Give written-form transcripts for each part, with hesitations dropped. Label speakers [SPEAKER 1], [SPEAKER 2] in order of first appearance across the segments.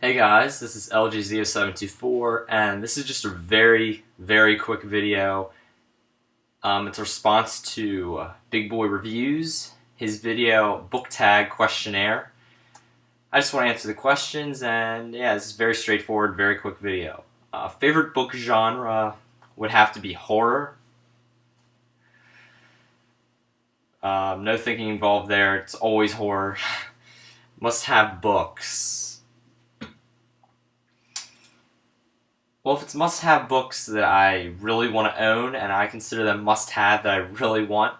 [SPEAKER 1] Hey guys, this is LGZ0724, and this is just a very quick video. It's a response to Big Boy Reviews, his video book tag questionnaire. I just want to answer the questions, and yeah, this is very straightforward, very quick video. Favorite book genre would have to be horror. No thinking involved there, it's always horror. Must have books. Well, if it's must-have books that I really want to own, and I consider them must-have that I really want,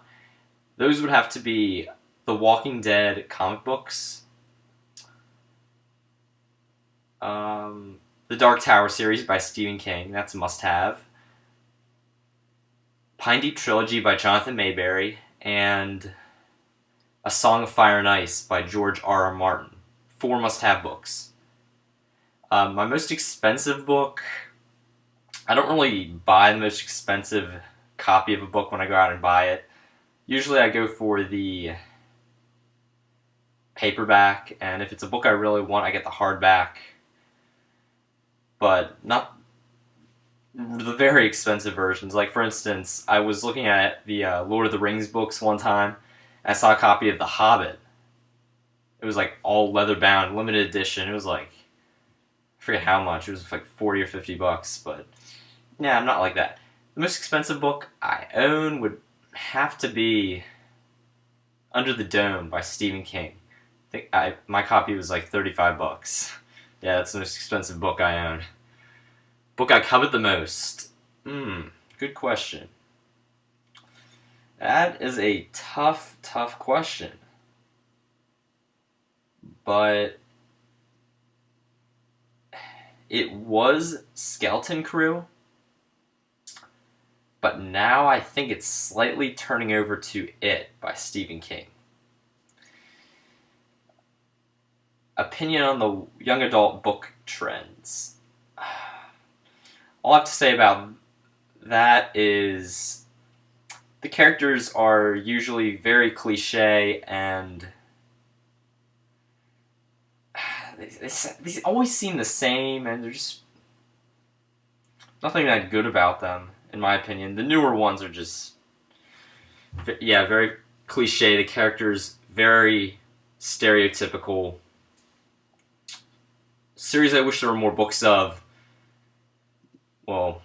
[SPEAKER 1] those would have to be the Walking Dead comic books, the Dark Tower series by Stephen King, that's a must-have, Pine Deep Trilogy by Jonathan Mayberry, and A Song of Fire and Ice by George R.R. Martin. 4 must-have books. My most expensive book, I don't really buy the most expensive copy of a book when I go out and buy it. Usually I go for the paperback, and if it's a book I really want, I get the hardback. But not the very expensive versions. Like, for instance, I was looking at the Lord of the Rings books one time, and I saw a copy of The Hobbit. It was like all leather bound, limited edition. It was like, I forget how much. It was like 40 or 50 bucks, but yeah, I'm not like that. The most expensive book I own would have to be Under the Dome by Stephen King. I think my copy was like 35 bucks. Yeah, that's the most expensive book I own. Book I covet the most. Good question. That is a tough question. But it was Skeleton Crew, but now I think it's slightly turning over to It by Stephen King. Opinion on the young adult book trends. All I have to say about that is the characters are usually very cliche, and they always seem the same, and there's just nothing that good about them, in my opinion. The newer ones are just, yeah, very cliche. The characters, very stereotypical. Series I wish there were more books of. Well,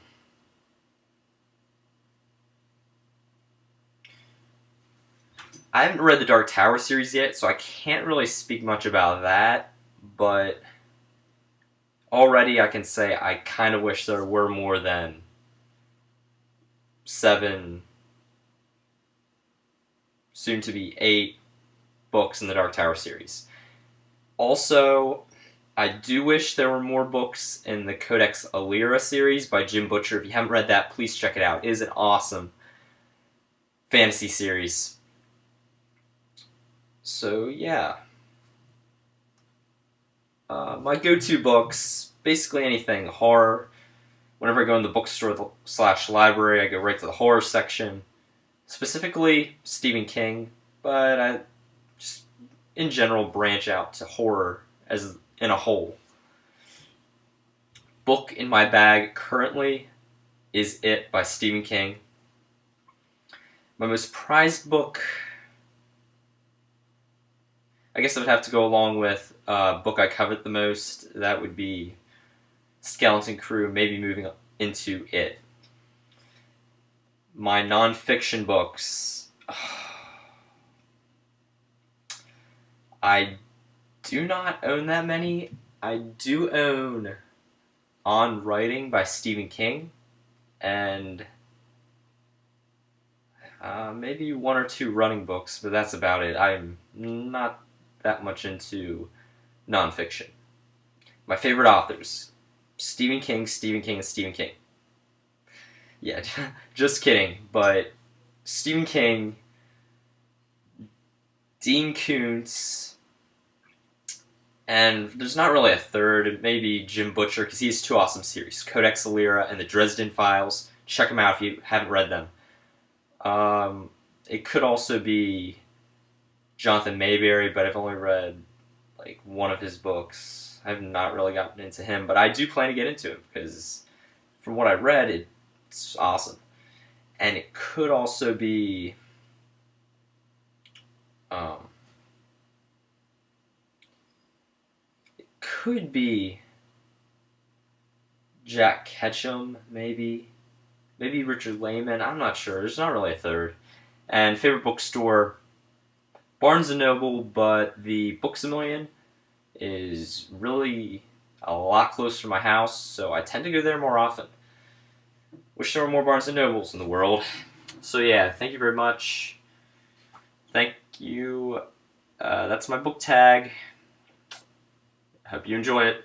[SPEAKER 1] I haven't read the Dark Tower series yet, so I can't really speak much about that, but already I can say I kind of wish there were more than 7, soon to be 8 books in the Dark Tower series. Also, I do wish there were more books in the Codex Alera series by Jim Butcher. If you haven't read that, please check it out. It is an awesome fantasy series. So, yeah. My go-to books, basically anything horror. Whenever I go in the bookstore / library, I go right to the horror section. Specifically, Stephen King, but I just, in general, branch out to horror as in a whole. Book in my bag currently is It by Stephen King. My most prized book, I guess I would have to go along with book I covet the most. That would be Skeleton Crew, maybe moving into It. My non-fiction books, I do not own that many. I do own On Writing by Stephen King, and maybe 1 or 2 running books, but that's about it. I'm not that much into nonfiction. My favorite authors: Stephen King, and Stephen King. Yeah, just kidding, but Stephen King, Dean Koontz, and there's not really a third, maybe Jim Butcher, because he has 2 awesome series, Codex Alera and the Dresden Files. Check them out if you haven't read them. It could also be Jonathan Mayberry, but I've only read like 1 of his books. I've not really gotten into him, but I do plan to get into it because from what I read, it's awesome. And it could also be um, could be Jack Ketchum, maybe Richard Lehman. I'm not sure. There's not really a third. And favorite bookstore, Barnes and Noble, but the Books a Million is really a lot closer to my house, so I tend to go there more often. Wish there were more Barnes and Nobles in the world. So yeah, thank you very much. Thank you. That's my book tag. I hope you enjoy it.